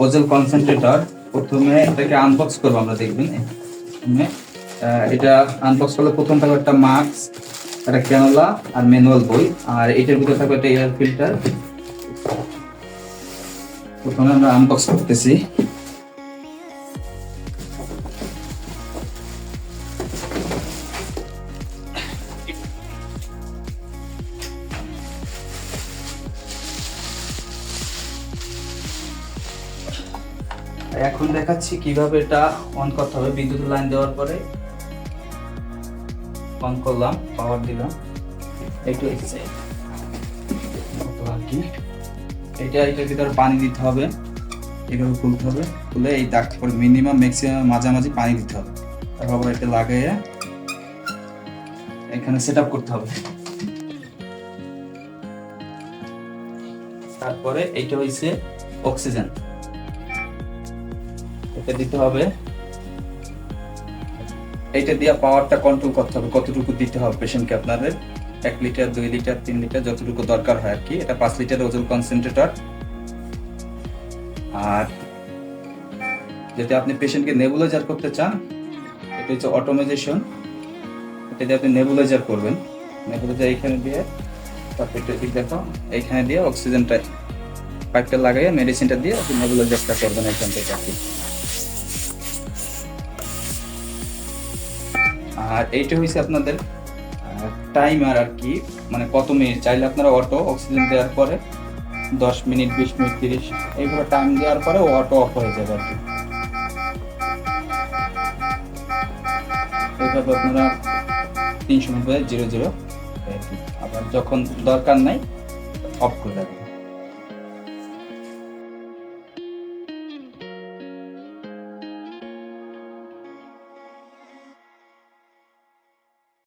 ওজেল concentrator. প্রথমে এটাকে unbox করবো আমরা, দেখবেন এটা আনবক্স করলে প্রথম থাকবে একটা মাস্ক, একটা ক্যানোলা আর ম্যানুয়াল বই, আর এটার ভিতরে থাকবে একটা এয়ার ফিল্টার। প্রথমে আমরা আনবক্স করতেছি। এখন দেখাচ্ছি কিভাবে এটা অন করতে হবে। বিদ্যুৎ লাইন দেওয়ার পরে অন করলাম, পাওয়ার দিলাম, একটু এটার ভিতরে পানি দিতে হবে, এভাবে খুলতে হবে, খুলে এই দাগ করে মিনিমাম ম্যাক্সিমাম মাঝামাঝি পানি দিতে হবে। তারপর এটা লাগিয়ে এখানে সেট আপ করতে হবে। তারপরে এইটা হইছে অক্সিজেন, এটা দিতে হবে। এইটা দিয়ে পাওয়ারটা কন্ট্রোল করতে হবে, কতটুকু দিতে হবে পেশেন্টকে আপনাদের। 1 লিটার 2 লিটার 3 লিটার যতটুকু দরকার হয় আর কি। এটা 5 লিটার ওজেল কনসেন্ট্রেটর। আর যদি আপনি পেশেন্টকে নেবুলাইজার করতে চান, এটা হচ্ছে অটোমাইজেশন। এটা দিয়ে আপনি নেবুলাইজার করবেন। নেবুলাইজার এইখানে দিয়ে, তারপর দেখো এইখানে দিয়ে অক্সিজেনটা পাইপটা লাগাইয়ে মেডিসিনটা দিয়ে আপনি নেবুলাইজারটা করবেন এইখান থেকে আর কি। আর এইটা হচ্ছে আপনাদের টাইমার আর কি, মানে কত মিনিট। চাইলে আপনারা অটো অক্সিজেন দেওয়ার পরে 10 মিনিট 20 মিনিট 30 এইভাবে টাইম দেওয়ার পরে অটো অফ হয়ে যাবে আর কি। এইভাবে আপনারা 300 মিনিট 0 0 আবার যখন দরকার নাই অফ করে দেবেন।